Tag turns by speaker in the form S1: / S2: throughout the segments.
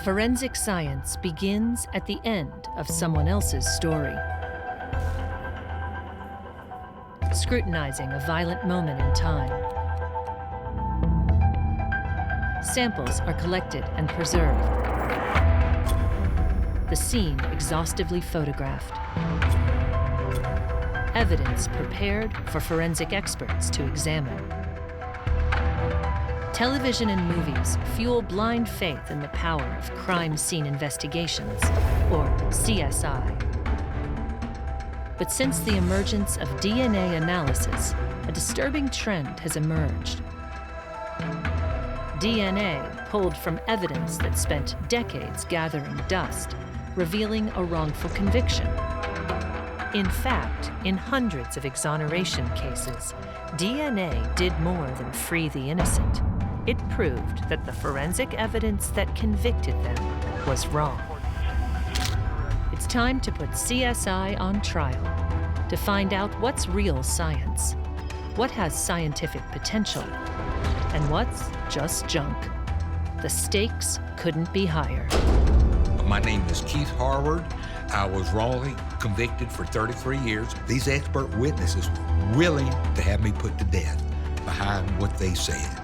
S1: Forensic science begins at the end of someone else's story. Scrutinizing a violent moment in time. Samples are collected and preserved. The scene exhaustively photographed. Evidence prepared for forensic experts to examine. Television and movies fuel blind faith in the power of crime scene investigations, or CSI. But since the emergence of DNA analysis, a disturbing trend has emerged. DNA pulled from evidence that spent decades gathering dust, revealing a wrongful conviction. In fact, in hundreds of exoneration cases, DNA did more than free the innocent. It proved that the forensic evidence that convicted them was wrong. It's time to put CSI on trial, to find out what's real science, what has scientific potential, and what's just junk. The stakes couldn't be higher.
S2: My name is Keith Harward. I was wrongly convicted for 33 years. These expert witnesses were willing to have me put to death behind what they said.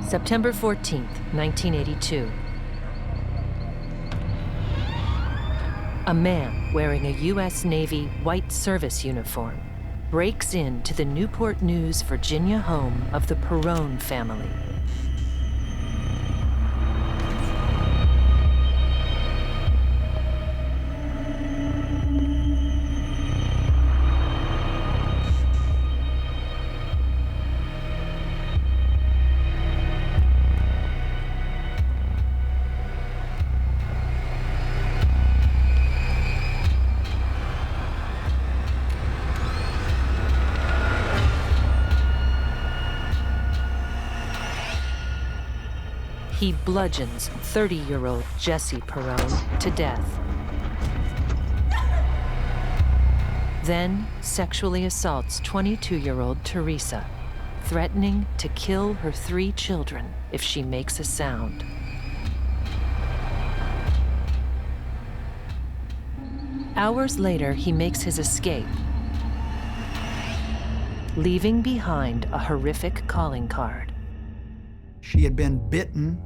S1: September 14th, 1982. A man wearing a U.S. Navy white service uniform breaks into the Newport News, Virginia home of the Perrone family. He bludgeons 30-year-old Jesse Perrone to death. Then sexually assaults 22-year-old Teresa, threatening to kill her 3 children if she makes a sound. Hours later, he makes his escape, leaving behind a horrific calling card.
S3: She had been bitten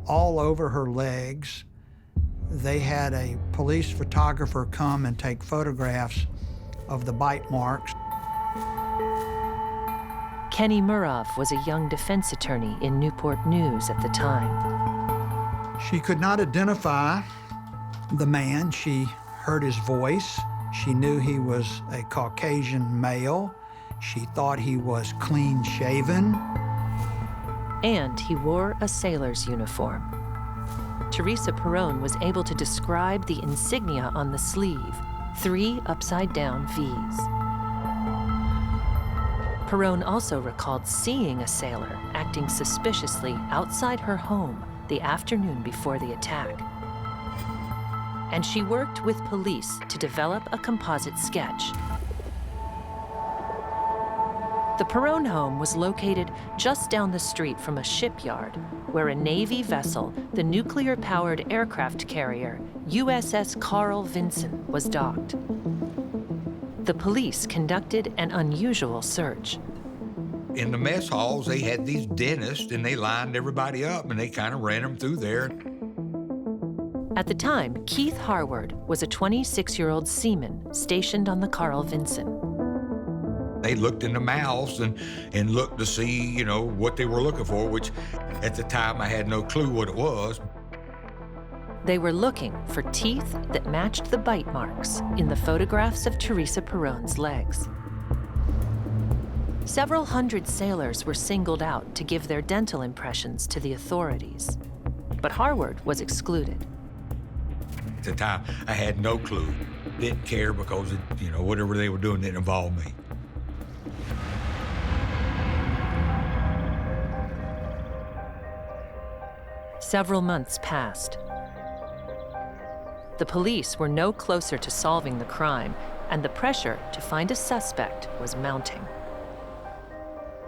S3: all over her legs. They had a police photographer come and take photographs of the bite marks.
S1: Kenny Murov was a young defense attorney in Newport News at the time.
S3: She could not identify the man. She heard his voice. She knew he was a Caucasian male. She thought he was clean-shaven.
S1: And he wore a sailor's uniform. Teresa Perrone was able to describe the insignia on the sleeve, 3 upside-down V's. Perrone also recalled seeing a sailor acting suspiciously outside her home the afternoon before the attack. And she worked with police to develop a composite sketch. The Perrone home was located just down the street from a shipyard where a Navy vessel, the nuclear-powered aircraft carrier USS Carl Vinson, was docked. The police conducted an unusual search.
S2: In the mess halls, they had these dentists, and they lined everybody up, and they kind of ran them through there.
S1: At the time, Keith Harward was a 26-year-old seaman stationed on the Carl Vinson.
S2: They looked in the mouths and looked to see, what they were looking for, which at the time I had no clue what it was.
S1: They were looking for teeth that matched the bite marks in the photographs of Teresa Perrone's legs. Several hundred sailors were singled out to give their dental impressions to the authorities, but Harward was excluded.
S2: At the time, I had no clue. Didn't care because, whatever they were doing didn't involve me.
S1: Several months passed. The police were no closer to solving the crime, and the pressure to find a suspect was mounting.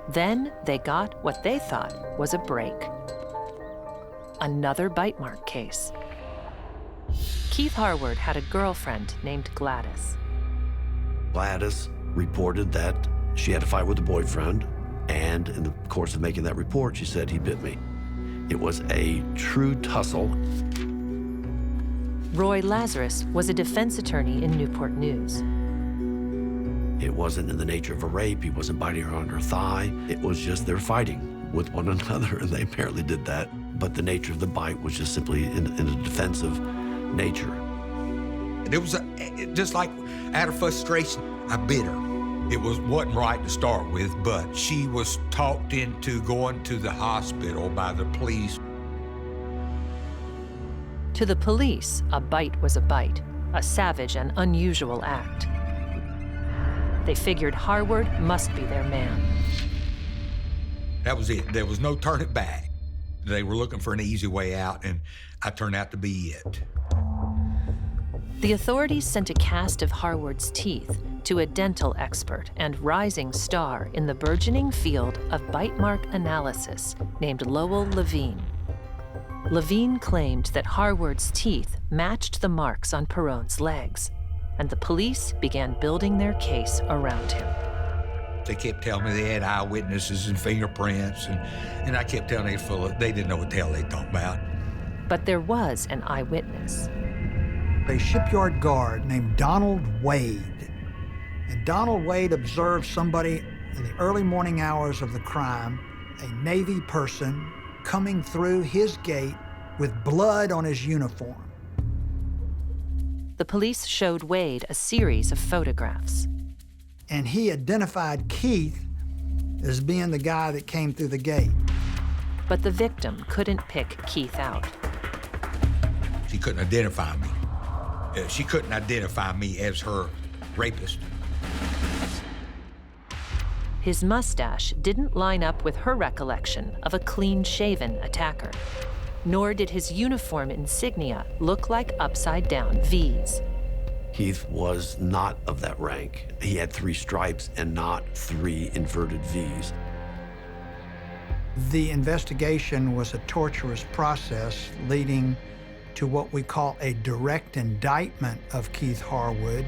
S1: Then they got what they thought was a break. Another bite mark case. Keith Harward had a girlfriend named Gladys.
S4: Gladys reported that she had a fight with a boyfriend, and in the course of making that report, she said he bit me. It was a true tussle.
S1: Roy Lazarus was a defense attorney in Newport News.
S4: It wasn't in the nature of a rape. He wasn't biting her on her thigh. It was just they're fighting with one another, and they apparently did that. But the nature of the bite was just simply in a defensive nature.
S2: It was just like out of frustration, I bit her. It wasn't right to start with, but she was talked into going to the hospital by the police.
S1: To the police, a bite was a bite, a savage and unusual act. They figured Harward must be their man.
S2: That was it. There was no turning back. They were looking for an easy way out, and I turned out to be it.
S1: The authorities sent a cast of Harward's teeth to a dental expert and rising star in the burgeoning field of bite mark analysis named Lowell Levine. Levine claimed that Harward's teeth matched the marks on Perron's legs, and the police began building their case around him.
S2: They kept telling me they had eyewitnesses and fingerprints, and I kept telling them they didn't know what the hell they talked about.
S1: But there was an eyewitness.
S3: A shipyard guard named Donald Wade. And Donald Wade observed somebody in the early morning hours of the crime, a Navy person coming through his gate with blood on his uniform.
S1: The police showed Wade a series of photographs.
S3: And he identified Keith as being the guy that came through the gate.
S1: But the victim couldn't pick Keith out.
S2: She couldn't identify me. She couldn't identify me as her rapist.
S1: His mustache didn't line up with her recollection of a clean-shaven attacker, nor did his uniform insignia look like upside-down V's.
S4: Keith was not of that rank. He had 3 stripes and not 3 inverted V's.
S3: The investigation was a torturous process leading to what we call a direct indictment of Keith Harward.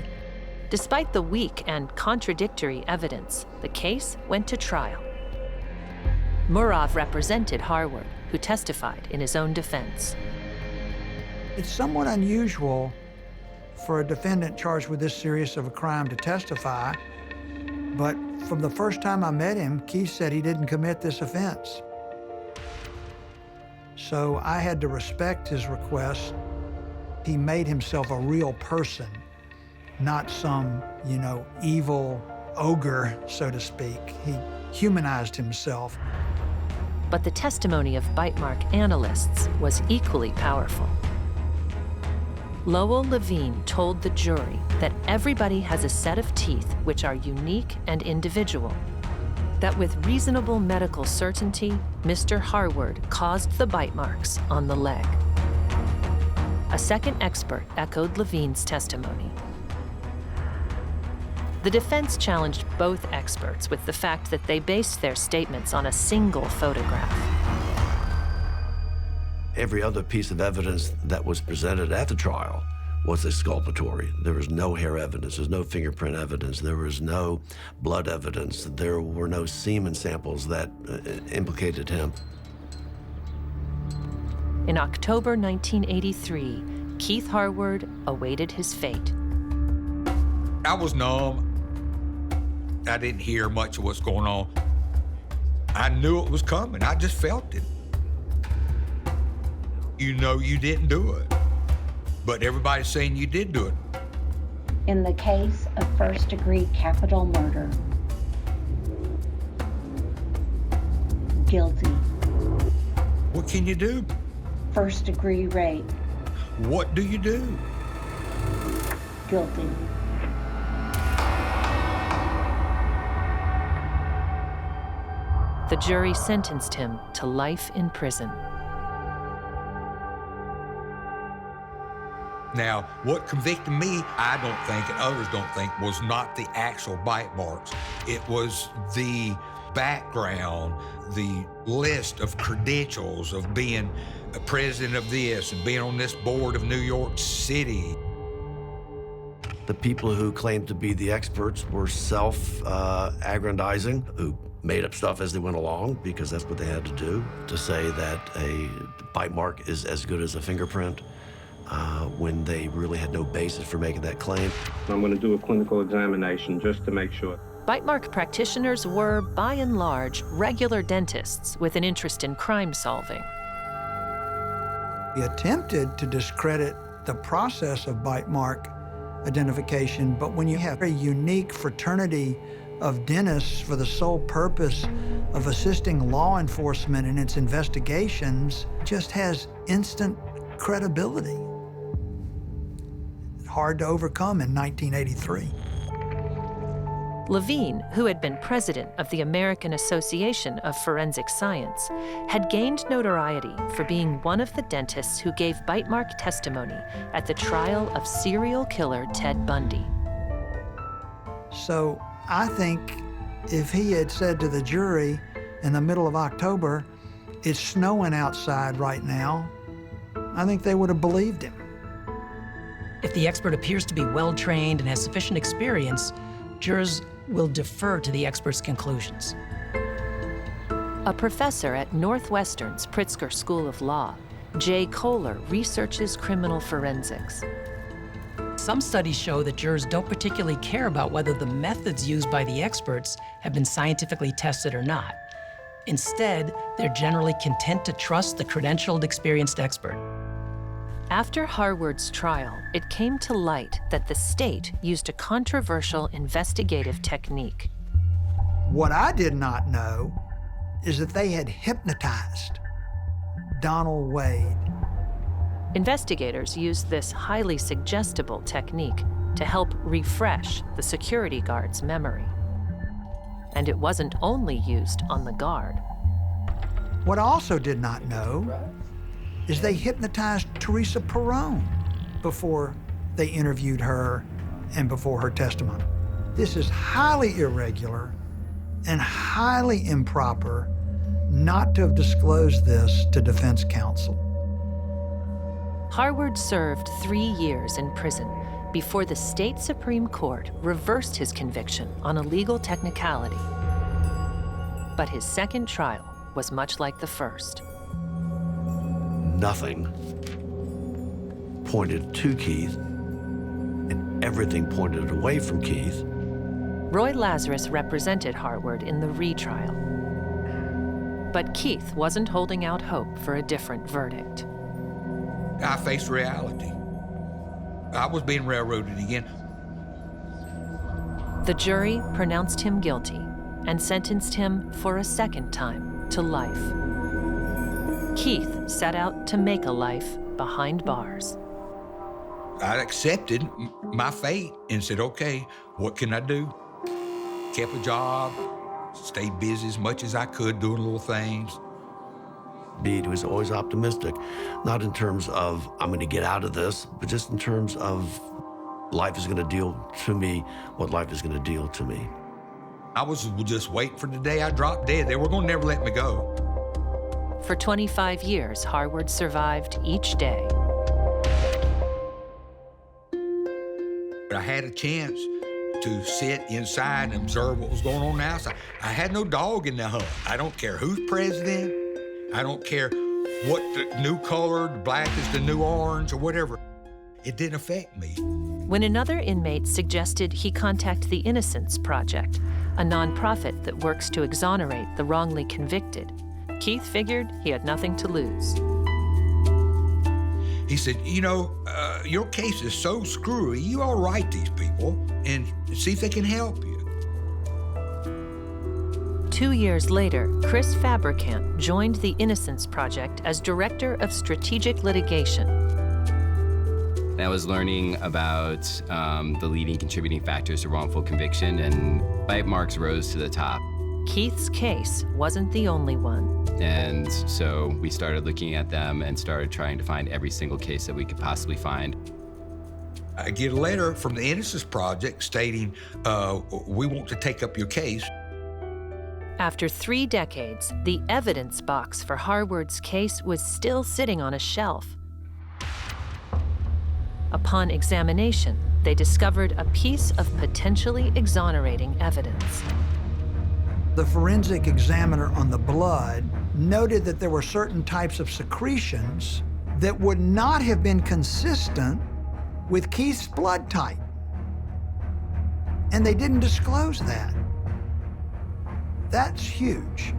S1: Despite the weak and contradictory evidence, the case went to trial. Murov represented Harward, who testified in his own defense.
S3: It's somewhat unusual for a defendant charged with this serious of a crime to testify, but from the first time I met him, Keith said he didn't commit this offense. So I had to respect his request. He made himself a real person, not some, evil ogre, so to speak. He humanized himself.
S1: But the testimony of bite mark analysts was equally powerful. Lowell Levine told the jury that everybody has a set of teeth which are unique and individual, that with reasonable medical certainty, Mr. Harward caused the bite marks on the leg. A second expert echoed Levine's testimony. The defense challenged both experts with the fact that they based their statements on a single photograph.
S4: Every other piece of evidence that was presented at the trial was exculpatory. There was no hair evidence, there was no fingerprint evidence, there was no blood evidence, there were no semen samples that implicated him.
S1: In October 1983, Keith Harward awaited his fate.
S2: I was numb. I didn't hear much of what's going on. I knew it was coming. I just felt it. You know you didn't do it, but everybody's saying you did do it.
S5: In the case of first-degree capital murder, guilty.
S2: What can you do?
S5: First-degree rape,
S2: What do you do?
S5: guilty.
S1: The jury sentenced him to life in prison.
S2: Now, what convicted me, I don't think, and others don't think, was not the actual bite marks. It was the background, the list of credentials of being a president of this and being on this board of New York City.
S4: The people who claimed to be the experts were self-aggrandizing, who made up stuff as they went along because that's what they had to do, to say that a bite mark is as good as a fingerprint when they really had no basis for making that claim.
S6: I'm going to do a clinical examination just to make sure.
S1: Bite mark practitioners were, by and large, regular dentists with an interest in crime solving.
S3: He attempted to discredit the process of bite mark identification, but when you have a unique fraternity of dentists for the sole purpose of assisting law enforcement in its investigations, it just has instant credibility. Hard to overcome in 1983.
S1: Levine, who had been president of the American Association of Forensic Science, had gained notoriety for being one of the dentists who gave bite mark testimony at the trial of serial killer Ted Bundy.
S3: So I think if he had said to the jury in the middle of October, it's snowing outside right now, I think they would have believed him.
S7: If the expert appears to be well-trained and has sufficient experience, jurors will defer to the expert's conclusions.
S1: A professor at Northwestern's Pritzker School of Law, Jay Kohler researches criminal forensics.
S7: Some studies show that jurors don't particularly care about whether the methods used by the experts have been scientifically tested or not. Instead, they're generally content to trust the credentialed, experienced expert.
S1: After Harward's trial, it came to light that the state used a controversial investigative technique.
S3: What I did not know is that they had hypnotized Donald Wade.
S1: Investigators used this highly suggestible technique to help refresh the security guard's memory. And it wasn't only used on the guard.
S3: What I also did not know is they hypnotized Teresa Perone before they interviewed her and before her testimony. This is highly irregular and highly improper not to have disclosed this to defense counsel.
S1: Harward served 3 years in prison before the state Supreme Court reversed his conviction on a legal technicality. But his second trial was much like the first.
S4: Nothing pointed to Keith, and everything pointed away from Keith.
S1: Roy Lazarus represented Harward in the retrial. But Keith wasn't holding out hope for a different verdict.
S2: I faced reality. I was being railroaded again.
S1: The jury pronounced him guilty and sentenced him for a second time to life. Keith set out to make a life behind bars.
S2: I accepted my fate and said, okay, what can I do? Kept a job, stayed busy as much as I could, doing little things.
S4: He was always optimistic, not in terms of, I'm going to get out of this, but just in terms of life is going to deal to me what life is going to deal to me.
S2: I was just waiting for the day I dropped dead. They were going to never let me go.
S1: For 25 years, Harward survived each day.
S2: I had a chance to sit inside and observe what was going on outside. I had no dog in the hunt. I don't care who's president. I don't care what the new color, black is the new orange or whatever. It didn't affect me.
S1: When another inmate suggested he contact the Innocence Project, a nonprofit that works to exonerate the wrongly convicted, Keith figured he had nothing to lose.
S2: He said, you know, your case is so screwy, you ought to write these people and see if they can help you.
S1: 2 years later, Chris Fabricant joined the Innocence Project as Director of Strategic Litigation.
S8: I was learning about the leading contributing factors to wrongful conviction, and bite marks rose to the top.
S1: Keith's case wasn't the only one.
S8: And so we started looking at them and started trying to find every single case that we could possibly find.
S2: I get a letter from the Innocence Project stating, we want to take up your case.
S1: After 3 decades, the evidence box for Harward's case was still sitting on a shelf. Upon examination, they discovered a piece of potentially exonerating evidence.
S3: The forensic examiner on the blood noted that there were certain types of secretions that would not have been consistent with Keith's blood type. And they didn't disclose that. That's huge.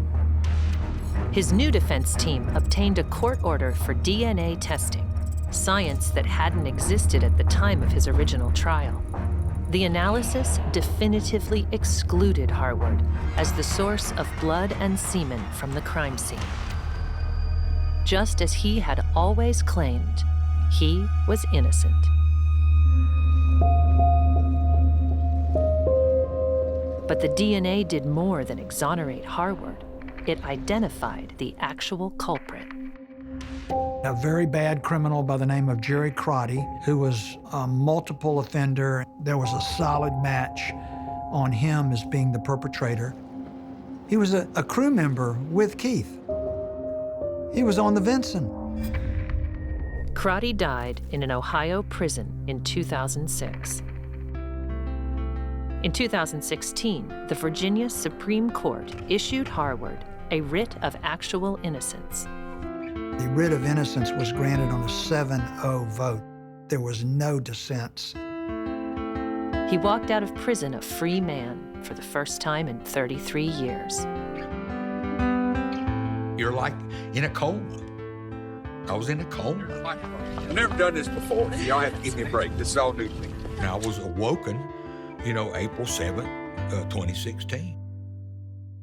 S1: His new defense team obtained a court order for DNA testing, science that hadn't existed at the time of his original trial. The analysis definitively excluded Harward as the source of blood and semen from the crime scene. Just as he had always claimed, he was innocent. But the DNA did more than exonerate Harward. It identified the actual culprit.
S3: A very bad criminal by the name of Jerry Crotty, who was a multiple offender. There was a solid match on him as being the perpetrator. He was a crew member with Keith. He was on the Vinson.
S1: Crotty died in an Ohio prison in 2006. In 2016, the Virginia Supreme Court issued Harward a writ of actual innocence.
S3: The writ of innocence was granted on a 7-0 vote. There was no dissents.
S1: He walked out of prison a free man for the first time in 33 years.
S2: You're like in a coma. I was in a coma.
S9: I've never done this before. Y'all have to give me a break. This is all new to me.
S2: And I was awoken, April 7th, 2016.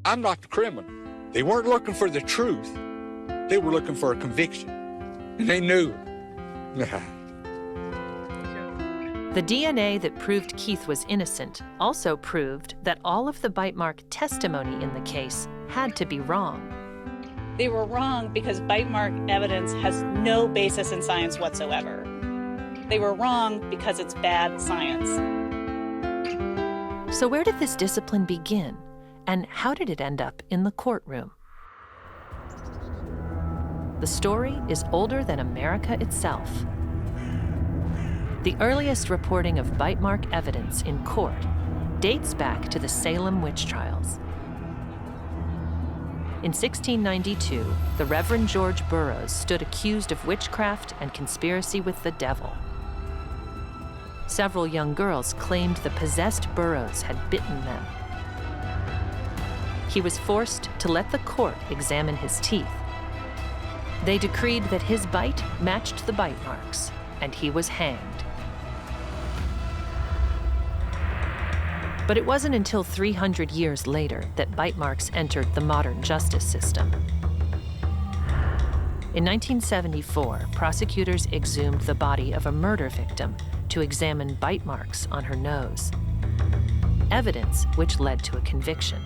S9: I'm not the criminal. They weren't looking for the truth. They were looking for a conviction. And they knew.
S1: The DNA that proved Keith was innocent also proved that all of the bite mark testimony in the case had to be wrong.
S10: They were wrong because bite mark evidence has no basis in science whatsoever. They were wrong because it's bad science.
S1: So where did this discipline begin, and how did it end up in the courtroom? The story is older than America itself. The earliest reporting of bite mark evidence in court dates back to the Salem witch trials. In 1692, the Reverend George Burroughs stood accused of witchcraft and conspiracy with the devil. Several young girls claimed the possessed Burroughs had bitten them. He was forced to let the court examine his teeth. They decreed that his bite matched the bite marks, and he was hanged. But it wasn't until 300 years later that bite marks entered the modern justice system. In 1974, prosecutors exhumed the body of a murder victim to examine bite marks on her nose, evidence which led to a conviction.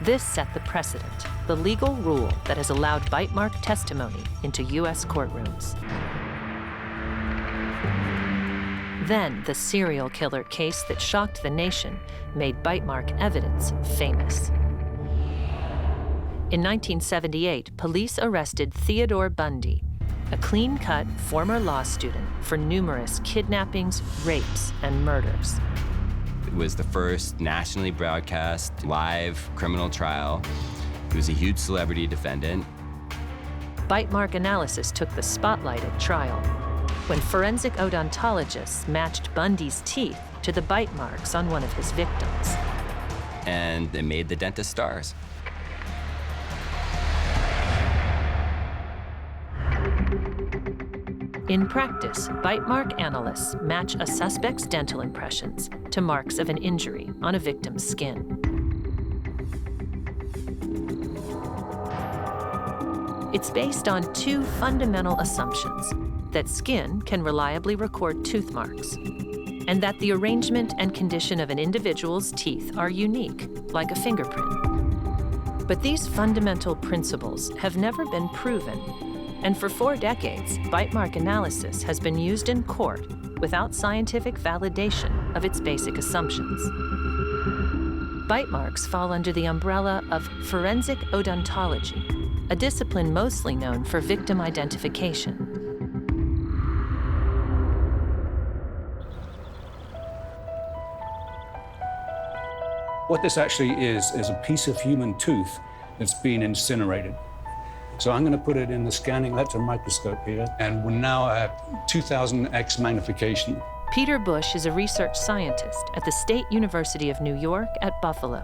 S1: This set the precedent, the legal rule that has allowed bite mark testimony into U.S. courtrooms. Then, the serial killer case that shocked the nation made bite mark evidence famous. In 1978, police arrested Theodore Bundy, a clean-cut former law student, for numerous kidnappings, rapes, and murders.
S8: It was the first nationally broadcast live criminal trial. He was a huge celebrity defendant.
S1: Bite mark analysis took the spotlight at trial when forensic odontologists matched Bundy's teeth to the bite marks on one of his victims.
S8: And it made the dentist stars.
S1: In practice, bite mark analysts match a suspect's dental impressions to marks of an injury on a victim's skin. It's based on two fundamental assumptions: that skin can reliably record tooth marks, and that the arrangement and condition of an individual's teeth are unique, like a fingerprint. But these fundamental principles have never been proven, and for 4 decades, bite mark analysis has been used in court without scientific validation of its basic assumptions. Bite marks fall under the umbrella of forensic odontology, a discipline mostly known for victim identification.
S11: What this actually is a piece of human tooth that's been incinerated. So I'm going to put it in the scanning electron microscope here, and we're now at 2000x magnification.
S1: Peter Bush is a research scientist at the State University of New York at Buffalo.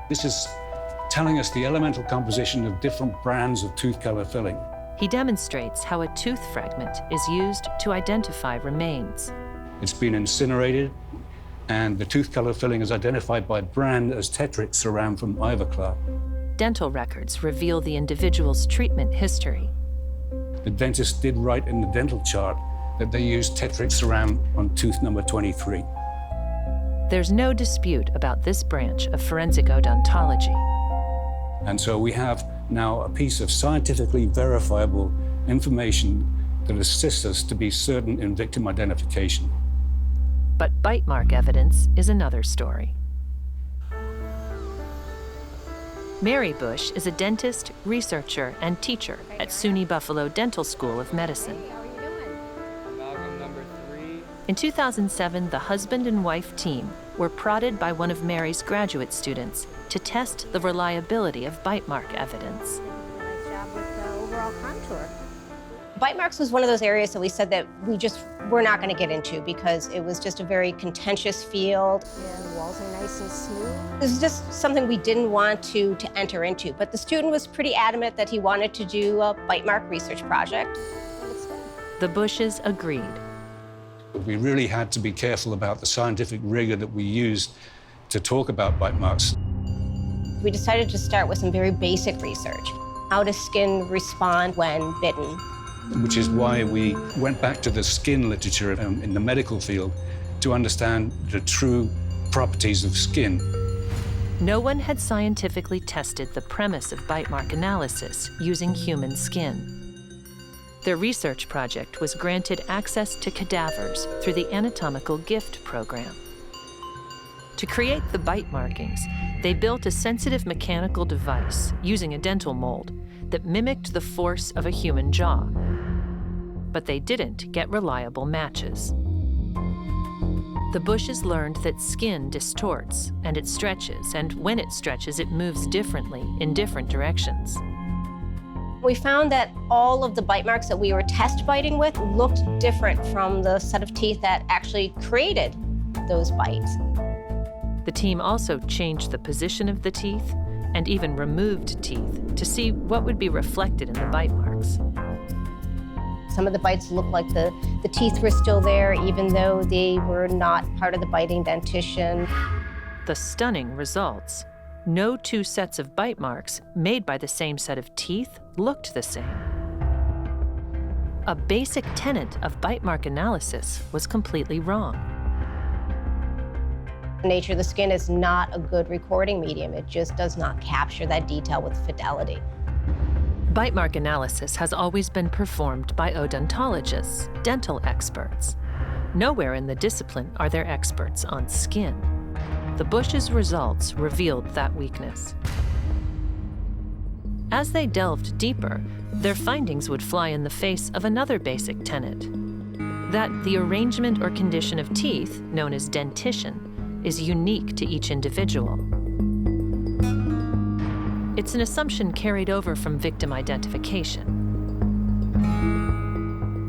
S11: This is telling us the elemental composition of different brands of tooth color filling.
S1: He demonstrates how a tooth fragment is used to identify remains.
S11: It's been incinerated, and the tooth color filling is identified by brand as Tetrix Ceram from Ivoclar.
S1: Dental records reveal the individual's treatment history.
S11: The dentist did write in the dental chart that they used Tetrix Ceram on tooth number 23.
S1: There's no dispute about this branch of forensic odontology.
S11: And so we have now a piece of scientifically verifiable information that assists us to be certain in victim identification.
S1: But bite mark evidence is another story. Mary Bush is a dentist, researcher, and teacher at SUNY Buffalo Dental School of Medicine. In 2007, the husband and wife team were prodded by one of Mary's graduate students to test the reliability of bite mark evidence.
S12: Nice job with the overall contour.
S13: Bite marks was one of those areas that we said that we're not going to get into because it was just a very contentious field.
S12: And the walls are nice and smooth.
S13: This is just something we didn't want to enter into, but the student was pretty adamant that he wanted to do a bite mark research project.
S1: The Bushes agreed.
S11: We really had to be careful about the scientific rigor that we used to talk about bite marks.
S13: We decided to start with some very basic research. How does skin respond when bitten?
S11: Which is why we went back to the skin literature in the medical field to understand the true properties of skin.
S1: No one had scientifically tested the premise of bite mark analysis using human skin. Their research project was granted access to cadavers through the Anatomical Gift Program. To create the bite markings, they built a sensitive mechanical device using a dental mold that mimicked the force of a human jaw. But they didn't get reliable matches. The Bushes learned that skin distorts and it stretches, and when it stretches, it moves differently in different directions.
S13: We found that all of the bite marks that we were test biting with looked different from the set of teeth that actually created those bites.
S1: The team also changed the position of the teeth and even removed teeth to see what would be reflected in the bite marks.
S13: Some of the bites looked like the teeth were still there, even though they were not part of the biting dentition.
S1: The stunning results. No two sets of bite marks made by the same set of teeth looked the same. A basic tenet of bite mark analysis was completely wrong.
S13: The nature of the skin is not a good recording medium. It just does not capture that detail with fidelity.
S1: Bite mark analysis has always been performed by odontologists, dental experts. Nowhere in the discipline are there experts on skin. The Bushes' results revealed that weakness. As they delved deeper, their findings would fly in the face of another basic tenet, that the arrangement or condition of teeth, known as dentition, is unique to each individual. It's an assumption carried over from victim identification.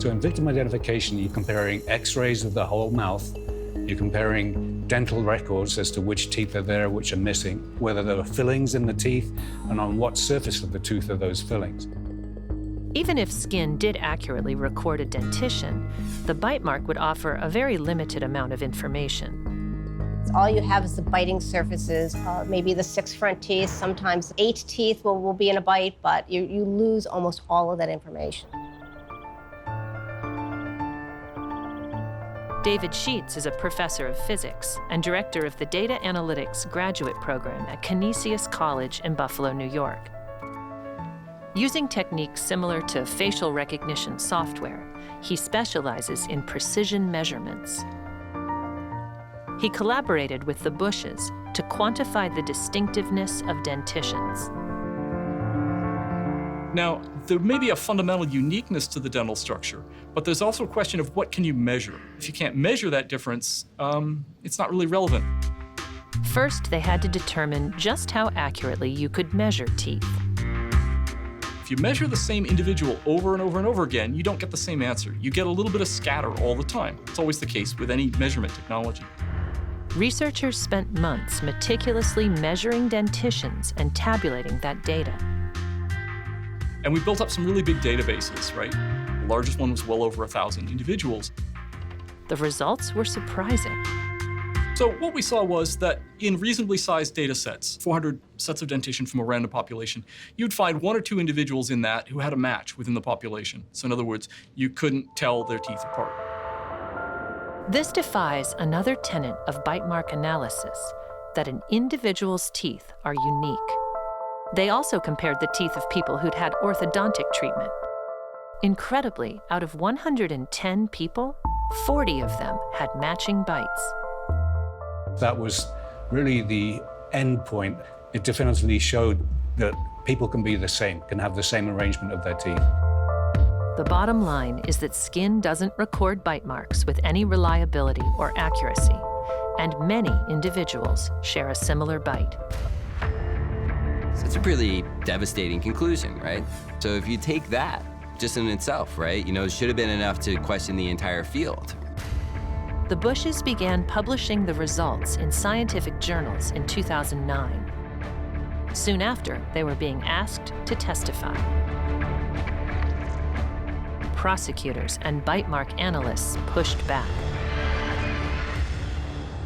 S11: So in victim identification, you're comparing x-rays of the whole mouth, you're comparing dental records as to which teeth are there, which are missing, whether there are fillings in the teeth, and on what surface of the tooth are those fillings.
S1: Even if skin did accurately record a dentition, the bite mark would offer a very limited amount of information.
S13: All you have is the biting surfaces, maybe the 6 front teeth, sometimes 8 teeth will be in a bite, but you lose almost all of that information.
S1: David Sheets is a professor of physics and director of the Data Analytics graduate program at Canisius College in Buffalo, New York. Using techniques similar to facial recognition software, he specializes in precision measurements. He collaborated with the Bushes to quantify the distinctiveness of dentitions.
S14: Now, there may be a fundamental uniqueness to the dental structure, but there's also a question of what can you measure? If you can't measure that difference, it's not really relevant.
S1: First, they had to determine just how accurately you could measure teeth.
S14: If you measure the same individual over and over and over again, you don't get the same answer. You get a little bit of scatter all the time. It's always the case with any measurement technology.
S1: Researchers spent months meticulously measuring dentitions and tabulating that data.
S14: And we built up some really big databases, right? The largest one was well over 1,000 individuals.
S1: The results were surprising.
S14: So what we saw was that in reasonably sized data sets, 400 sets of dentition from a random population, you'd find 1 or 2 individuals in that who had a match within the population. So in other words, you couldn't tell their teeth apart.
S1: This defies another tenet of bite mark analysis, that an individual's teeth are unique. They also compared the teeth of people who'd had orthodontic treatment. Incredibly, out of 110 people, 40 of them had matching bites.
S11: That was really the end point. It definitively showed that people can be the same, can have the same arrangement of their teeth.
S1: The bottom line is that skin doesn't record bite marks with any reliability or accuracy, and many individuals share a similar bite.
S8: So it's a pretty devastating conclusion, right? So if you take that just in itself, right, it should have been enough to question the entire field.
S1: The Bushes began publishing the results in scientific journals in 2009. Soon after, they were being asked to testify. Prosecutors and bite mark analysts pushed back.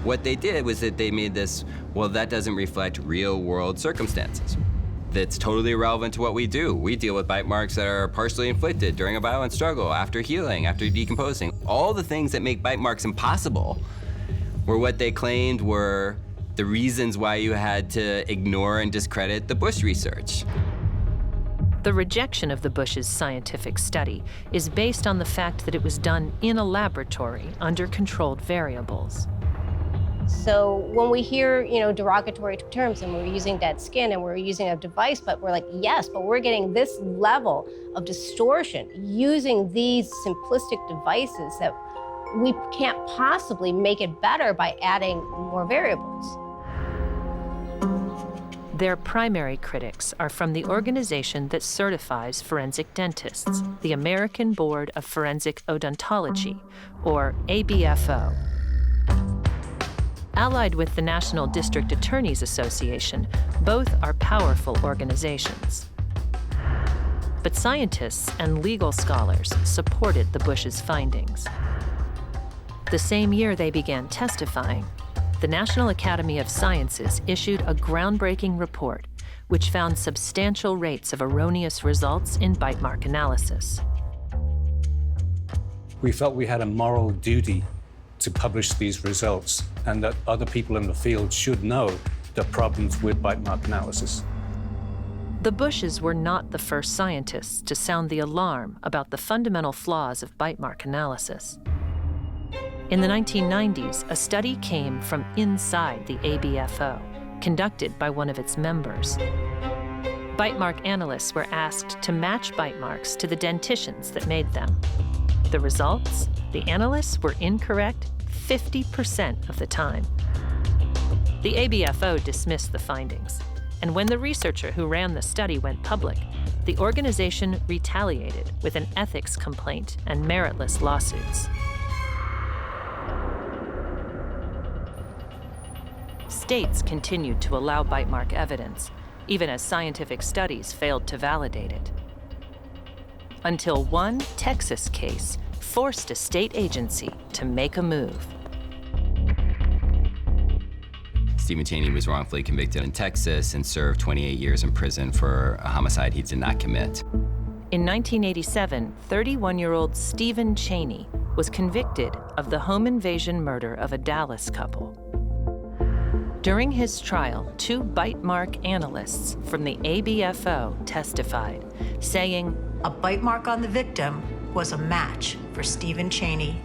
S8: What they did was that they made this, well, that doesn't reflect real-world circumstances. That's totally irrelevant to what we do. We deal with bite marks that are partially inflicted during a violent struggle, after healing, after decomposing. All the things that make bite marks impossible were what they claimed were the reasons why you had to ignore and discredit the Bush research.
S1: The rejection of the Bushes' scientific study is based on the fact that it was done in a laboratory under controlled variables.
S13: So when we hear, derogatory terms and we're using dead skin and we're using a device, but we're like, yes, but we're getting this level of distortion using these simplistic devices that we can't possibly make it better by adding more variables.
S1: Their primary critics are from the organization that certifies forensic dentists, the American Board of Forensic Odontology, or ABFO. Allied with the National District Attorneys Association, both are powerful organizations. But scientists and legal scholars supported the Bushes' findings. The same year they began testifying, the National Academy of Sciences issued a groundbreaking report which found substantial rates of erroneous results in bite mark analysis.
S11: We felt we had a moral duty to publish these results, and that other people in the field should know the problems with bite mark analysis.
S1: The Bushes were not the first scientists to sound the alarm about the fundamental flaws of bite mark analysis. In the 1990s, a study came from inside the ABFO, conducted by one of its members. Bite mark analysts were asked to match bite marks to the dentitions that made them. The results? The analysts were incorrect 50% of the time. The ABFO dismissed the findings, and when the researcher who ran the study went public, the organization retaliated with an ethics complaint and meritless lawsuits. States continued to allow bite mark evidence, even as scientific studies failed to validate it. Until one Texas case forced a state agency to make a move.
S8: Stephen Chaney was wrongfully convicted in Texas and served 28 years in prison for a homicide he did not commit.
S1: In 1987, 31-year-old Stephen Chaney was convicted of the home invasion murder of a Dallas couple. During his trial, 2 bite mark analysts from the ABFO testified, saying,
S15: "A bite mark on the victim was a match for Stephen Chaney."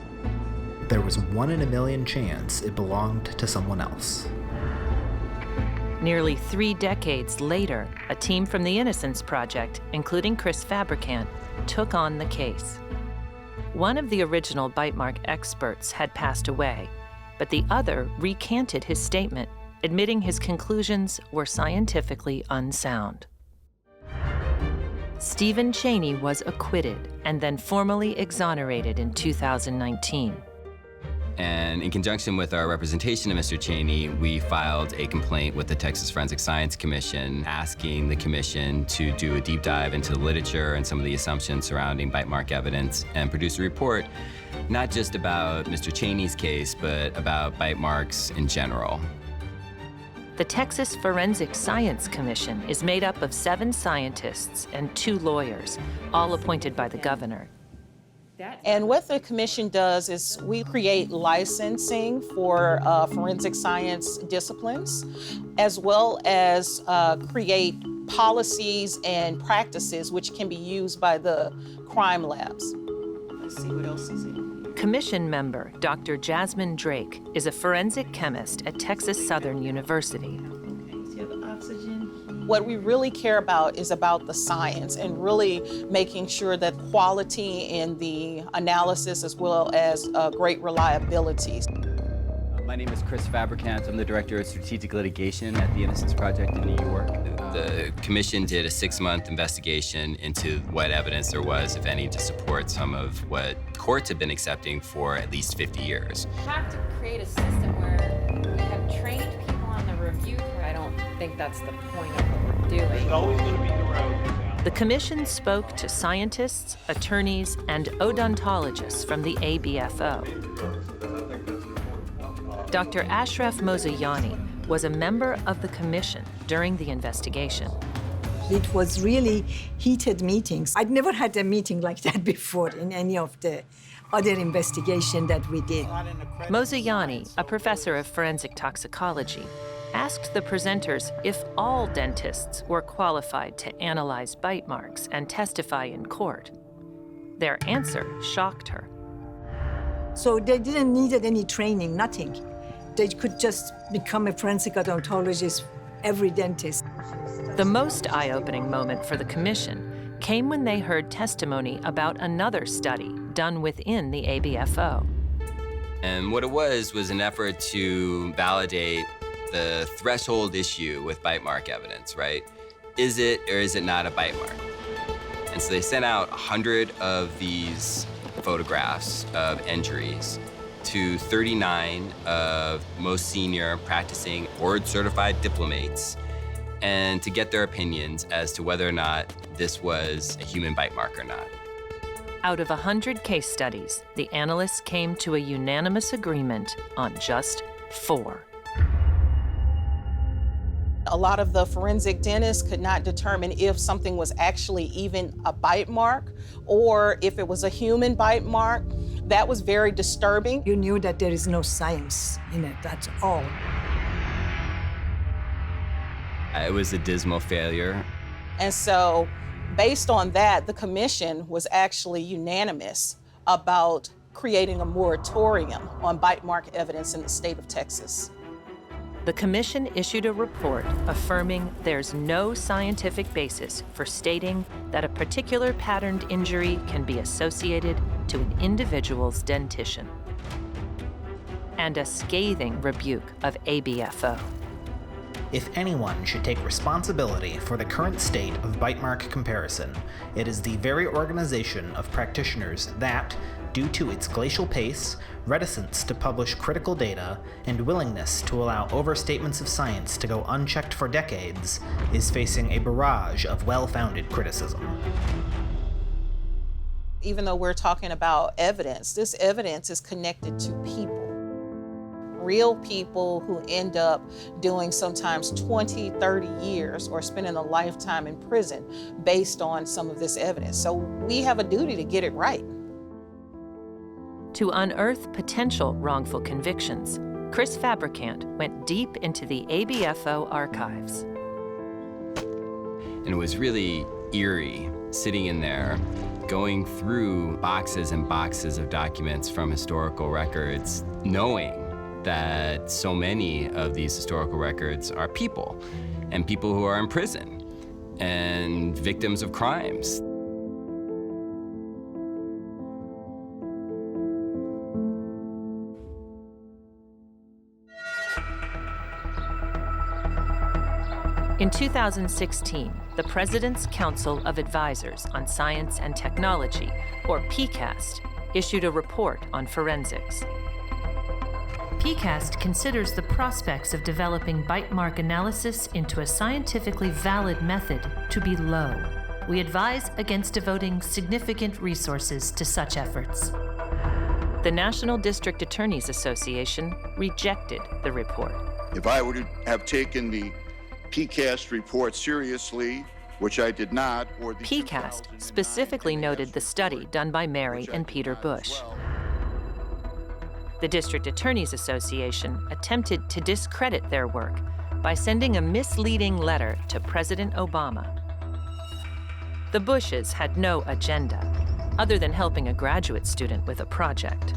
S16: There was 1 in a million chance it belonged to someone else.
S1: Nearly 3 decades later, a team from the Innocence Project, including Chris Fabricant, took on the case. One of the original bite mark experts had passed away, but the other recanted his statement, admitting his conclusions were scientifically unsound. Stephen Chaney was acquitted and then formally exonerated in 2019.
S8: And in conjunction with our representation of Mr. Chaney, we filed a complaint with the Texas Forensic Science Commission, asking the commission to do a deep dive into the literature and some of the assumptions surrounding bite mark evidence and produce a report, not just about Mr. Chaney's case, but about bite marks in general.
S1: The Texas Forensic Science Commission is made up of 7 scientists and 2 lawyers, all appointed by the governor.
S17: And what the commission does is we create licensing for forensic science disciplines, as well as create policies and practices which can be used by the crime labs. Let's see what else is in here.
S1: Commission member Dr. Jasmine Drake is a forensic chemist at Texas Southern University.
S17: What we really care about is about the science and really making sure that quality in the analysis as well as great reliability.
S18: My name is Chris Fabricant. I'm the Director of Strategic Litigation at the Innocence Project in New York.
S8: The commission did a 6-month investigation into what evidence there was, if any, to support some of what courts have been accepting for at least 50 years.
S19: We have to create a system where we have trained people on the review. I don't think that's the point of what we're doing.
S20: It's always going to be the road.
S1: The commission spoke to scientists, attorneys, and odontologists from the ABFO. Dr. Ashraf Mozayani was a member of the commission during the investigation.
S21: It was really heated meetings. I'd never had a meeting like that before in any of the other investigation that we did.
S1: Mozayani, a professor of forensic toxicology, asked the presenters if all dentists were qualified to analyze bite marks and testify in court. Their answer shocked her.
S21: So they didn't need any training, nothing. They could just become a forensic odontologist, every dentist.
S1: The most eye-opening moment for the commission came when they heard testimony about another study done within the ABFO.
S8: And what it was an effort to validate the threshold issue with bite mark evidence, right? Is it or is it not a bite mark? And so they sent out 100 of these photographs of injuries to 39 of most senior practicing board-certified diplomates, and to get their opinions as to whether or not this was a human bite mark or not.
S1: Out of 100 case studies, the analysts came to a unanimous agreement on just 4.
S17: A lot of the forensic dentists could not determine if something was actually even a bite mark or if it was a human bite mark. That was very disturbing.
S21: You knew that there is no science in it, that's all.
S8: It was a dismal failure.
S17: And so, based on that, the commission was actually unanimous about creating a moratorium on bite mark evidence in the state of Texas.
S1: The commission issued a report affirming there's no scientific basis for stating that a particular patterned injury can be associated to an individual's dentition, and a scathing rebuke of ABFO.
S16: If anyone should take responsibility for the current state of bite mark comparison, it is the very organization of practitioners that, due to its glacial pace, reticence to publish critical data, and willingness to allow overstatements of science to go unchecked for decades, is facing a barrage of well-founded criticism.
S17: Even though we're talking about evidence, this evidence is connected to people. Real people who end up doing sometimes 20, 30 years or spending a lifetime in prison based on some of this evidence. So we have a duty to get it right.
S1: To unearth potential wrongful convictions, Chris Fabricant went deep into the ABFO archives.
S8: And it was really eerie sitting in there, going through boxes and boxes of documents from historical records, knowing that so many of these historical records are people, and people who are in prison, and victims of crimes.
S1: In 2016, the President's Council of Advisors on Science and Technology, or PCAST, issued a report on forensics. PCAST considers the prospects of developing bite mark analysis into a scientifically valid method to be low. We advise against devoting significant resources to such efforts. The National District Attorneys Association rejected the report.
S5: If I were to have taken the PCAST report seriously, which I did not, or the
S1: PCAST specifically noted the study done by Mary and Peter Bush. The District Attorneys Association attempted to discredit their work by sending a misleading letter to President Obama. The Bushes had no agenda, other than helping a graduate student with a project.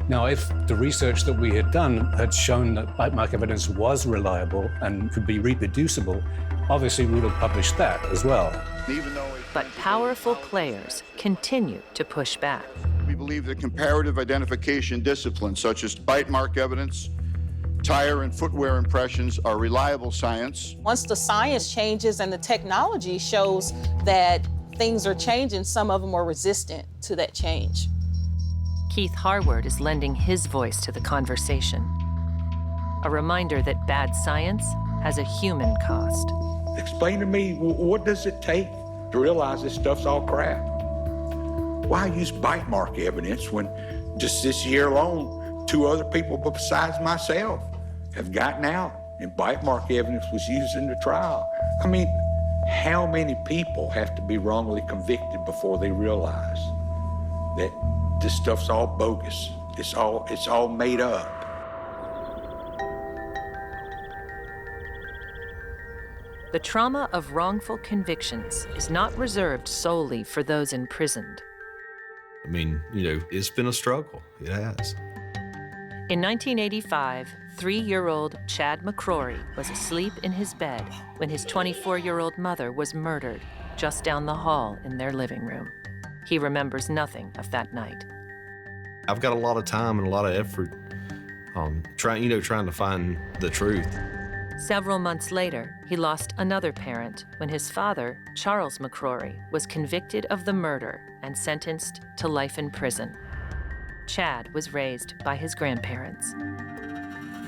S11: Now, if the research that we had done had shown that bite mark evidence was reliable and could be reproducible, obviously we would have published that as well.
S1: But powerful players continue to push back.
S5: We believe that comparative identification disciplines such as bite mark evidence, tire and footwear impressions are reliable science.
S17: Once the science changes and the technology shows that things are changing, some of them are resistant to that change.
S1: Keith Harward is lending his voice to the conversation. A reminder that bad science has a human cost.
S9: Explain to me, what does it take to realize this stuff's all crap? Why use bite mark evidence when just this year alone, 2 other people besides myself have gotten out and bite mark evidence was used in the trial? I mean, how many people have to be wrongly convicted before they realize that this stuff's all bogus? It's all made up.
S1: The trauma of wrongful convictions is not reserved solely for those imprisoned.
S22: I mean, it's been a struggle. It has.
S1: In 1985, 3-year-old Chad McCrory was asleep in his bed when his 24-year-old mother was murdered just down the hall in their living room. He remembers nothing of that night.
S22: I've got a lot of time and a lot of effort trying to find the truth.
S1: Several months later, he lost another parent when his father, Charles McCrory, was convicted of the murder and sentenced to life in prison. Chad was raised by his grandparents.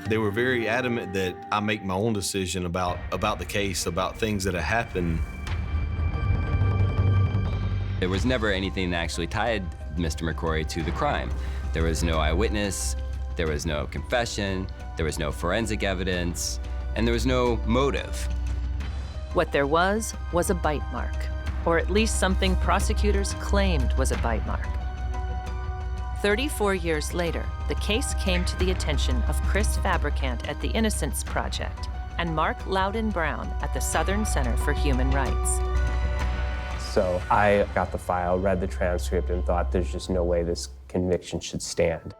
S22: They were very adamant that I make my own decision about the case, about things that had happened.
S8: There was never anything that actually tied Mr. McCrory to the crime. There was no eyewitness, there was no confession, there was no forensic evidence, and there was no motive.
S1: What there was a bite mark, or at least something prosecutors claimed was a bite mark. 34 years later, the case came to the attention of Chris Fabricant at the Innocence Project and Mark Loudon Brown at the Southern Center for Human Rights.
S23: So I got the file, read the transcript, and thought there's just no way this conviction should stand.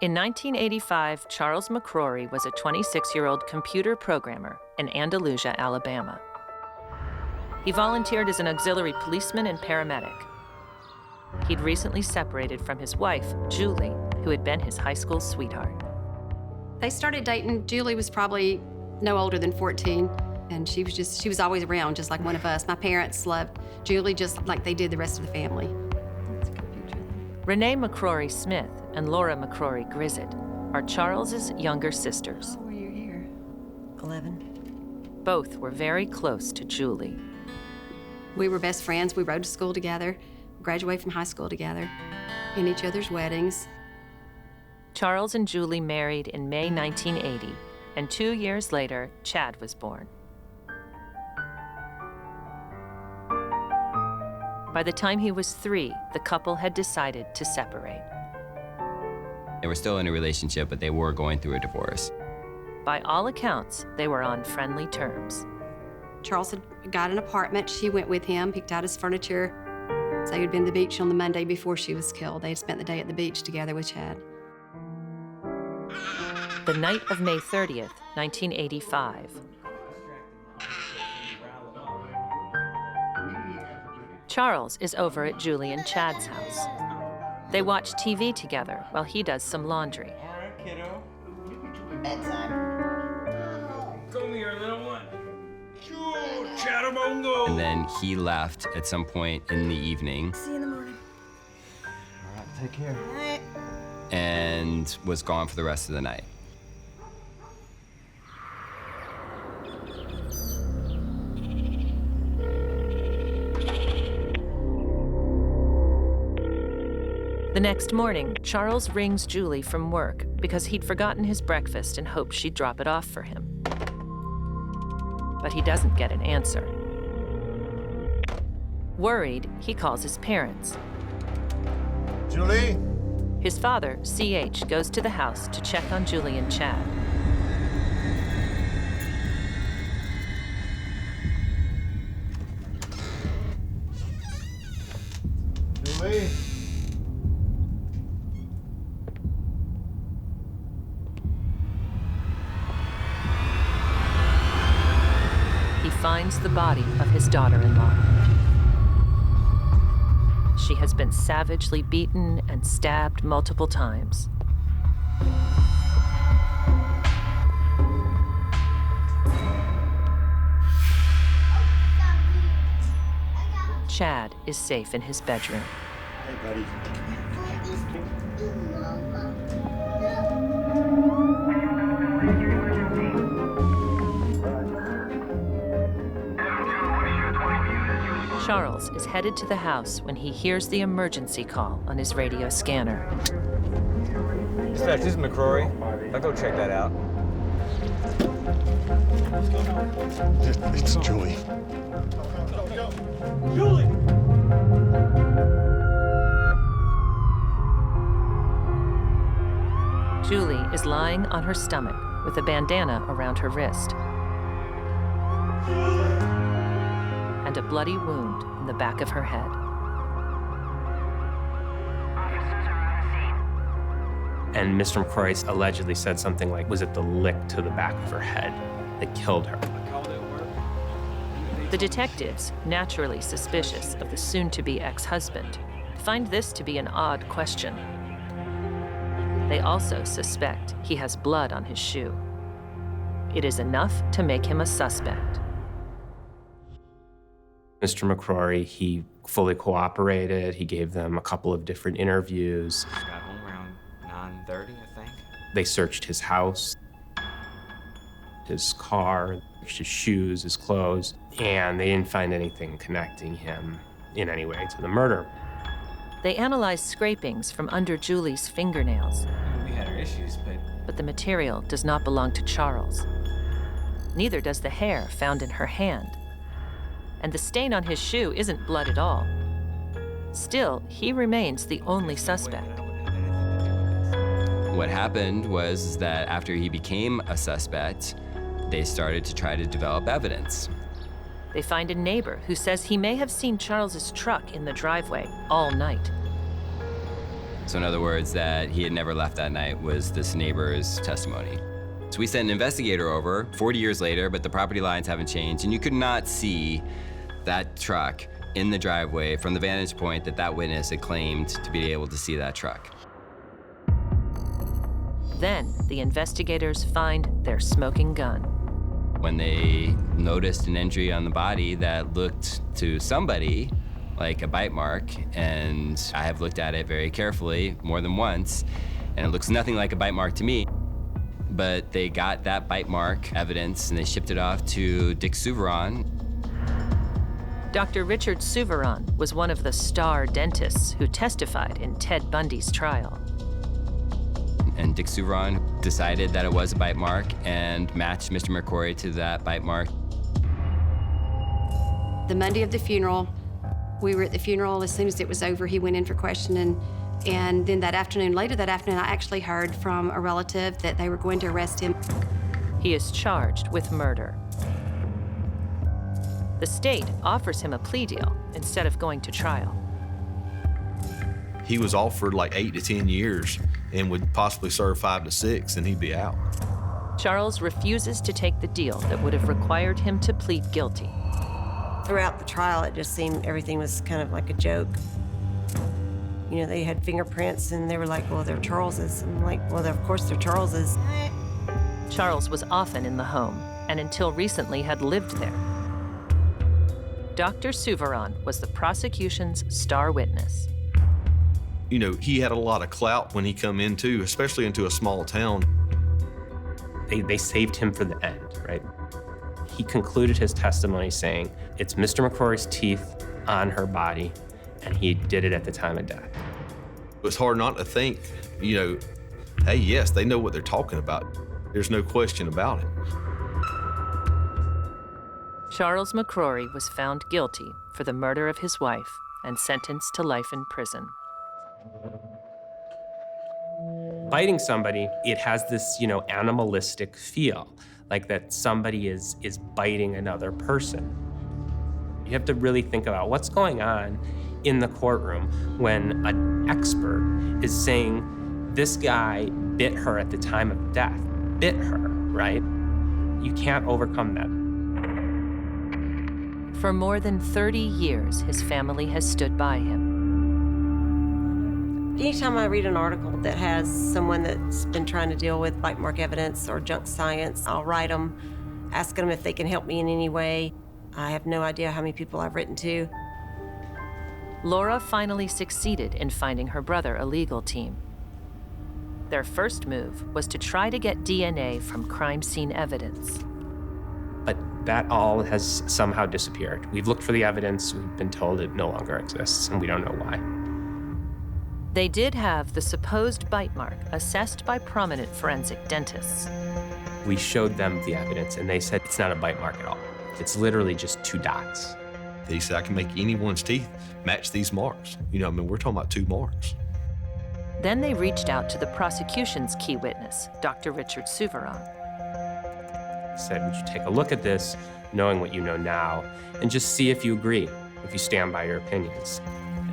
S1: In 1985, Charles McCrory was a 26-year-old computer programmer in Andalusia, Alabama. He volunteered as an auxiliary policeman and paramedic. He'd recently separated from his wife, Julie, who had been his high school sweetheart.
S24: They started dating. Julie was probably no older than 14, and she was always around, just like one of us. My parents loved Julie just like they did the rest of the family.
S1: Renee McCrory Smith and Laura McCrory Grizzett are Charles's younger sisters.
S24: How old were you here? 11.
S1: Both were very close to Julie.
S24: We were best friends. We rode to school together, graduated from high school together, in each other's weddings.
S1: Charles and Julie married in May 1980, and 2 years later, Chad was born. By the time he was 3, the couple had decided to separate.
S8: They were still in a relationship, but they were going through a divorce.
S1: By all accounts, they were on friendly terms.
S24: Charles had got an apartment. She went with him, picked out his furniture. So they had been to the beach on the Monday before she was killed. They had spent the day at the beach together with Chad.
S1: The night of May 30th, 1985. Charles is over at Julie and Chad's house. They watch TV together while he does some laundry.
S20: All right, kiddo.
S15: Bedtime.
S20: Come here, little one. Sure, Chatterbongo.
S8: And then he left at some point in the evening.
S15: See you in the morning.
S18: All right, take care.
S15: Night.
S8: And was gone for the rest of the night.
S1: The next morning, Charles rings Julie from work because he'd forgotten his breakfast and hoped she'd drop it off for him. But he doesn't get an answer. Worried, he calls his parents.
S3: Julie?
S1: His father, C.H., goes to the house to check on Julie and Chad.
S3: Julie?
S1: He finds the body of his daughter-in-law. She has been savagely beaten and stabbed multiple times. Chad is safe in his bedroom.
S3: Hey, buddy.
S1: Charles is headed to the house when he hears the emergency call on his radio scanner.
S4: Dispatch, this is McCrory. I'll go check that out.
S3: It's Julie.
S20: Julie!
S1: Julie is lying on her stomach with a bandana around her wrist and a bloody wound in the back of her head.
S23: And Mr. McCrory allegedly said something like, was it the lick to the back of her head that killed her?
S1: The detectives, naturally suspicious of the soon-to-be ex-husband, find this to be an odd question. They also suspect he has blood on his shoe. It is enough to make him a suspect.
S23: Mr. McCrory, he fully cooperated. He gave them a couple of different interviews.
S18: Got home around 9:30, I think.
S23: They searched his house, his car, his shoes, his clothes, and they didn't find anything connecting him in any way to the murder.
S1: They analyzed scrapings from under Julie's fingernails.
S18: We had our issues,
S1: but the material does not belong to Charles. Neither does the hair found in her hand. And the stain on his shoe isn't blood at all. Still, he remains the only suspect.
S8: What happened was that after he became a suspect, they started to try to develop evidence.
S1: They find a neighbor who says he may have seen Charles's truck in the driveway all night.
S8: So in other words, that he had never left that night was this neighbor's testimony. So we sent an investigator over 40 years later, but the property lines haven't changed, and you could not see that truck in the driveway from the vantage point that that witness had claimed to be able to see that truck.
S1: Then the investigators find their smoking gun.
S8: When they noticed an injury on the body that looked to somebody like a bite mark, and I have looked at it very carefully more than once, and it looks nothing like a bite mark to me. But they got that bite mark evidence and they shipped it off to Dick Souveron.
S1: Dr. Richard Souveron was one of the star dentists who testified in Ted Bundy's trial.
S8: And Dick Souveron decided that it was a bite mark and matched Mr. McCrory to that bite mark.
S24: The Monday of the funeral, we were at the funeral. As soon as it was over, he went in for questioning. And then later that afternoon, I actually heard from a relative that they were going to arrest him.
S1: He is charged with murder. The state offers him a plea deal instead of going to trial.
S22: He was offered like 8 to 10 years and would possibly serve 5 to 6, and he'd be out.
S1: Charles refuses to take the deal that would have required him to plead guilty.
S2: Throughout the trial, it just seemed everything was kind of like a joke. You know, they had fingerprints, and they were like, well, they're Charles's. I'm like, well, of course they're Charles's.
S1: Charles was often in the home, and until recently had lived there. Dr. Souveron was the prosecution's star witness.
S22: You know, he had a lot of clout when he come into, especially into a small town.
S23: They saved him for the end, right? He concluded his testimony saying, it's Mr. McCrory's teeth on her body, and he did it at the time of death.
S22: It was hard not to think, you know, hey, yes, they know what they're talking about. There's no question about it.
S1: Charles McCrory was found guilty for the murder of his wife and sentenced to life in prison.
S23: Biting somebody, it has this, you know, animalistic feel, like that somebody is biting another person. You have to really think about what's going on in the courtroom when an expert is saying, this guy bit her at the time of death, bit her, right? You can't overcome that.
S1: For more than 30 years, his family has stood by him.
S2: Anytime I read an article that has someone that's been trying to deal with bite mark evidence or junk science, I'll write them, ask them if they can help me in any way. I have no idea how many people I've written to.
S1: Laura finally succeeded in finding her brother a legal team. Their first move was to try to get DNA from crime scene evidence.
S23: But that all has somehow disappeared. We've looked for the evidence, we've been told it no longer exists, and we don't know why.
S1: They did have the supposed bite mark assessed by prominent forensic dentists.
S23: We showed them the evidence, and they said it's not a bite mark at all. It's literally just 2 dots.
S22: He said, I can make anyone's teeth match these marks. You know, I mean, we're talking about 2 marks.
S1: Then they reached out to the prosecution's key witness, Dr. Richard Souveron.
S23: He said, would you take a look at this, knowing what you know now, and just see if you agree, if you stand by your opinions.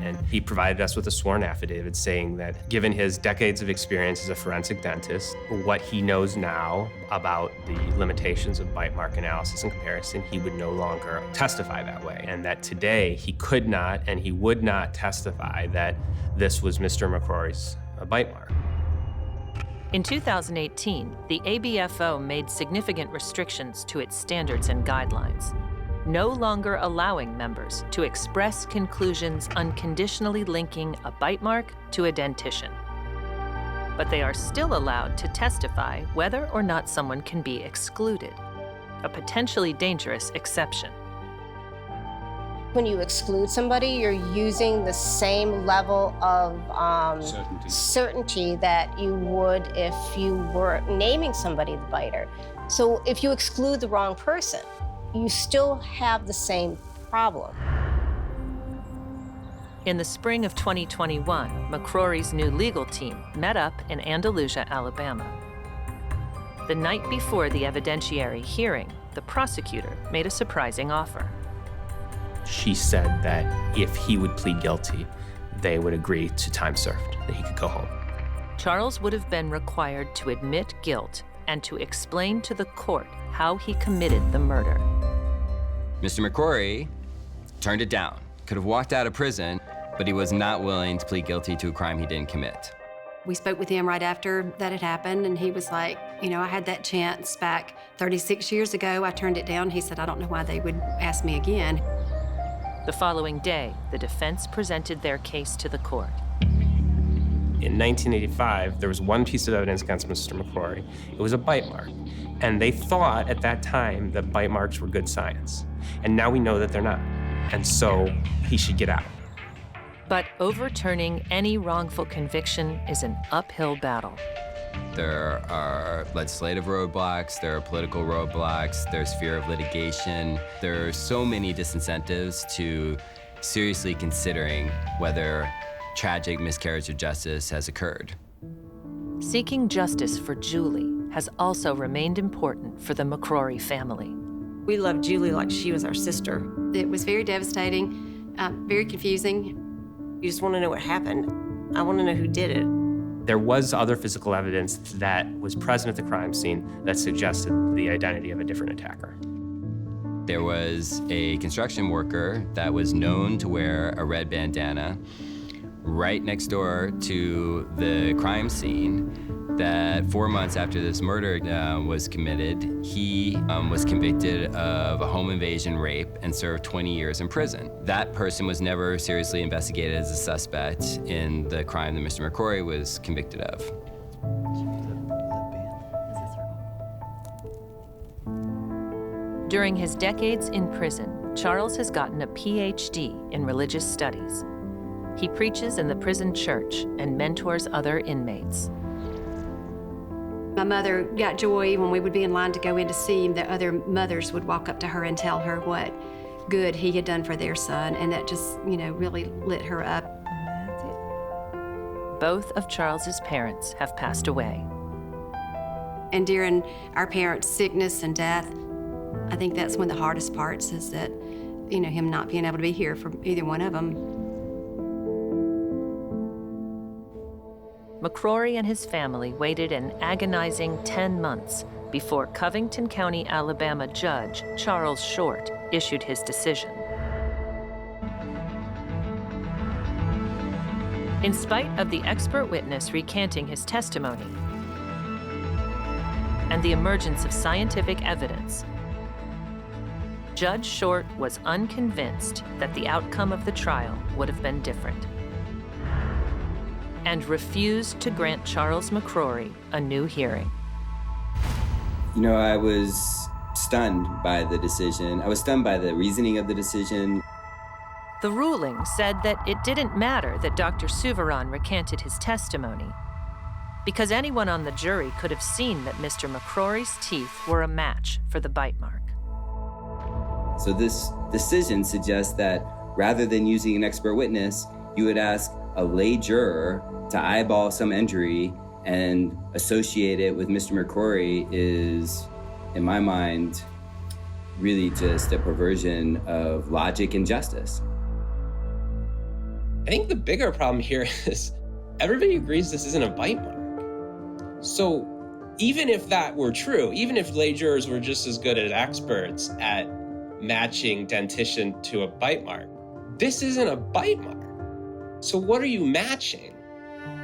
S23: And he provided us with a sworn affidavit saying that given his decades of experience as a forensic dentist, what he knows now about the limitations of bite mark analysis and comparison, he would no longer testify that way. And that today he could not and he would not testify that this was Mr. McCrory's bite mark.
S1: In 2018, the ABFO made significant restrictions to its standards and guidelines, no longer allowing members to express conclusions unconditionally linking a bite mark to a dentition. But they are still allowed to testify whether or not someone can be excluded, a potentially dangerous exception.
S13: When you exclude somebody, you're using the same level of certainty that you would if you were naming somebody the biter. So if you exclude the wrong person, you still have the same problem.
S1: In the spring of 2021, McCrory's new legal team met up in Andalusia, Alabama. The night before the evidentiary hearing, the prosecutor made a surprising offer.
S23: She said that if he would plead guilty, they would agree to time served, that he could go home.
S1: Charles would have been required to admit guilt and to explain to the court how he committed the murder.
S8: Mr. McCrory turned it down. Could have walked out of prison, but he was not willing to plead guilty to a crime he didn't commit.
S24: We spoke with him right after that had happened, and he was like, you know, I had that chance back 36 years ago. I turned it down. He said, I don't know why they would ask me again.
S1: The following day, the defense presented their case to the court.
S23: In 1985, there was one piece of evidence against Mr. McCrory. It was a bite mark. And they thought at that time that bite marks were good science. And now we know that they're not. And so he should get out.
S1: But overturning any wrongful conviction is an uphill battle.
S8: There are legislative roadblocks, there are political roadblocks, there's fear of litigation. There are so many disincentives to seriously considering whether tragic miscarriage of justice has occurred.
S1: Seeking justice for Julie has also remained important for the McCrory family.
S2: We love Julie like she was our sister.
S24: It was very devastating, very confusing.
S2: You just want to know what happened. I want to know who did it.
S23: There was other physical evidence that was present at the crime scene that suggested the identity of a different attacker.
S8: There was a construction worker that was known to wear a red bandana right next door to the crime scene that 4 months after this murder was committed, he was convicted of a home invasion rape and served 20 years in prison. That person was never seriously investigated as a suspect in the crime that Mr. McCrory was convicted of.
S1: During his decades in prison, Charles has gotten a PhD in religious studies. He preaches in the prison church and mentors other inmates.
S24: My mother got joy when we would be in line to go in to see him, that other mothers would walk up to her and tell her what good he had done for their son, and that just, really lit her up.
S1: Both of Charles's parents have passed away.
S24: And during our parents' sickness and death, I think that's one of the hardest parts, is that, him not being able to be here for either one of them.
S1: McCrory and his family waited an agonizing 10 months before Covington County, Alabama judge Charles Short issued his decision. In spite of the expert witness recanting his testimony and the emergence of scientific evidence, Judge Short was unconvinced that the outcome of the trial would have been different, and refused to grant Charles McCrory a new hearing.
S8: I was stunned by the decision. I was stunned by the reasoning of the decision.
S1: The ruling said that it didn't matter that Dr. Souveron recanted his testimony, because anyone on the jury could have seen that Mr. McCrory's teeth were a match for the bite mark.
S8: So this decision suggests that rather than using an expert witness, you would ask a lay juror to eyeball some injury and associate it with Mr. McCrory is, in my mind, really just a perversion of logic and justice.
S6: I think the bigger problem here is everybody agrees this isn't a bite mark. So even if that were true, even if lay jurors were just as good as experts at matching dentition to a bite mark, this isn't a bite mark. So what are you matching?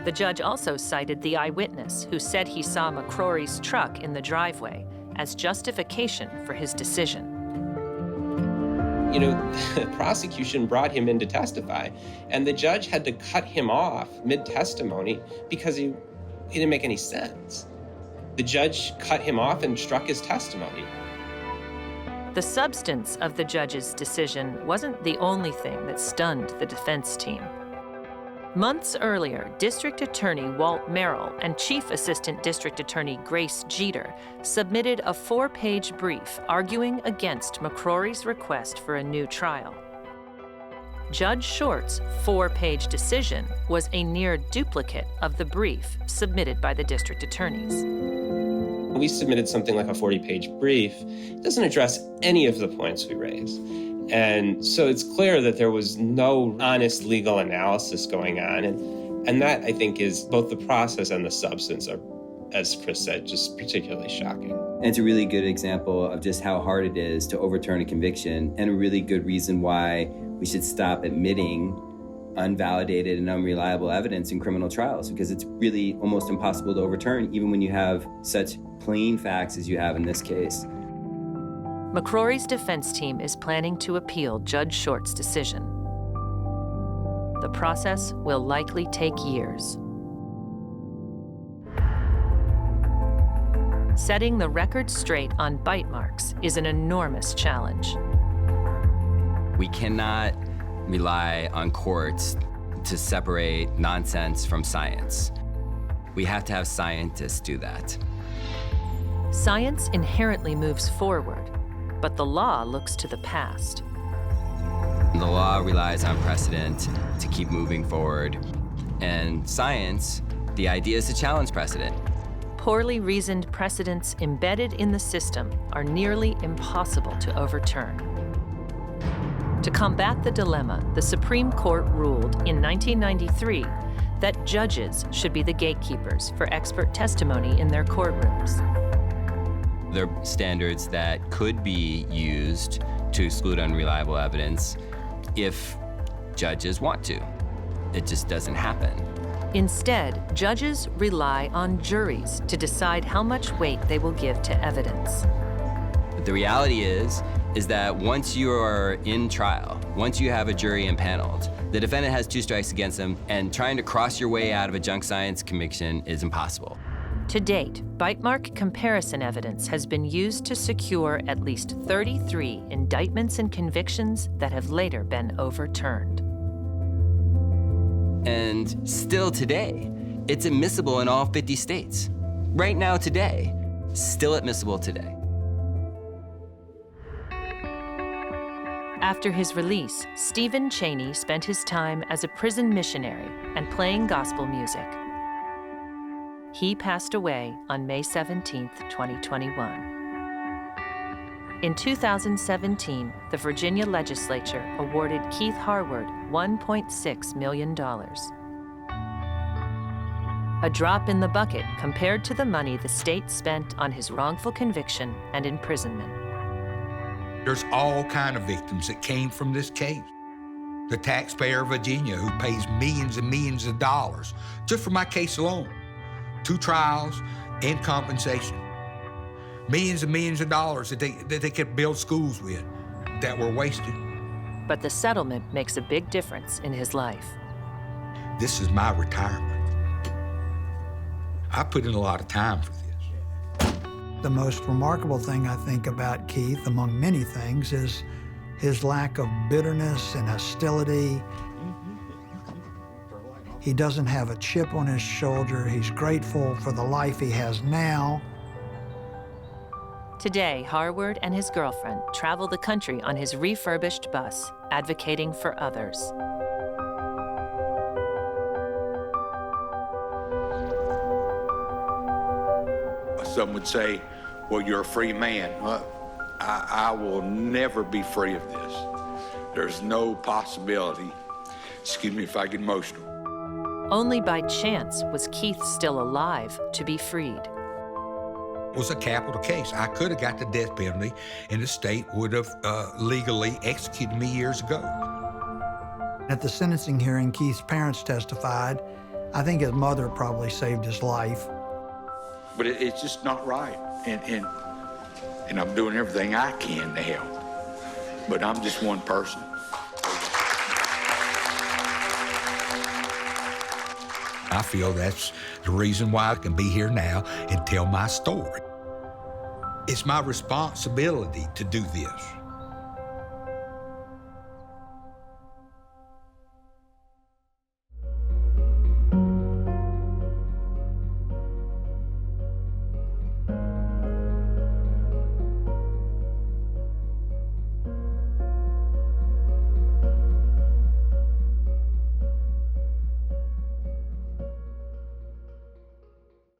S1: The judge also cited the eyewitness who said he saw McCrory's truck in the driveway as justification for his decision.
S6: The prosecution brought him in to testify, and the judge had to cut him off mid-testimony because he didn't make any sense. The judge cut him off and struck his testimony.
S1: The substance of the judge's decision wasn't the only thing that stunned the defense team. Months earlier, District Attorney Walt Merrill and Chief Assistant District Attorney Grace Jeter submitted a 4-page brief arguing against McCrory's request for a new trial. Judge Short's 4-page decision was a near duplicate of the brief submitted by the district attorneys.
S6: We submitted something like a 40-page brief. It doesn't address any of the points we raised. And so it's clear that there was no honest legal analysis going on. And that, I think, is both the process and the substance are, as Chris said, just particularly shocking.
S8: And it's a really good example of just how hard it is to overturn a conviction, and a really good reason why we should stop admitting unvalidated and unreliable evidence in criminal trials, because it's really almost impossible to overturn, even when you have such plain facts as you have in this case.
S1: McCrory's defense team is planning to appeal Judge Short's decision. The process will likely take years. Setting the record straight on bite marks is an enormous challenge.
S8: We cannot rely on courts to separate nonsense from science. We have to have scientists do that.
S1: Science inherently moves forward, but the law looks to the past.
S8: The law relies on precedent to keep moving forward, And science, the idea is to challenge precedent.
S1: Poorly reasoned precedents embedded in the system are nearly impossible to overturn. To combat the dilemma, the Supreme Court ruled in 1993 that judges should be the gatekeepers for expert testimony in their courtrooms.
S8: There are standards that could be used to exclude unreliable evidence if judges want to. It just doesn't happen.
S1: Instead, judges rely on juries to decide how much weight they will give to evidence.
S8: But the reality is that once you are in trial, once you have a jury impaneled, the defendant has 2 strikes against them, and trying to cross your way out of a junk science conviction is impossible.
S1: To date, bitemark comparison evidence has been used to secure at least 33 indictments and convictions that have later been overturned.
S8: And still today, it's admissible in all 50 states. Right now, today, still admissible today.
S1: After his release, Stephen Chaney spent his time as a prison missionary and playing gospel music. He passed away on May 17, 2021. In 2017, the Virginia legislature awarded Keith Harward $1.6 million. A drop in the bucket compared to the money the state spent on his wrongful conviction and imprisonment.
S9: There's all kind of victims that came from this case. The taxpayer of Virginia who pays millions and millions of dollars just for my case alone. 2 trials and compensation. Millions and millions of dollars that they could build schools with that were wasted.
S1: But the settlement makes a big difference in his life.
S9: This is my retirement. I put in a lot of time for this.
S7: The most remarkable thing I think about Keith, among many things, is his lack of bitterness and hostility. He doesn't have a chip on his shoulder. He's grateful for the life he has now.
S1: Today, Harward and his girlfriend travel the country on his refurbished bus, advocating for others.
S9: Some would say, well, you're a free man. Well, I will never be free of this. There's no possibility. Excuse me if I get emotional.
S1: Only by chance was Keith still alive to be freed.
S9: It was a capital case. I could have got the death penalty, and the state would have legally executed me years ago.
S7: At the sentencing hearing, Keith's parents testified. I think his mother probably saved his life.
S9: But it's just not right, and I'm doing everything I can to help. But I'm just one person. I feel that's the reason why I can be here now and tell my story. It's my responsibility to do this.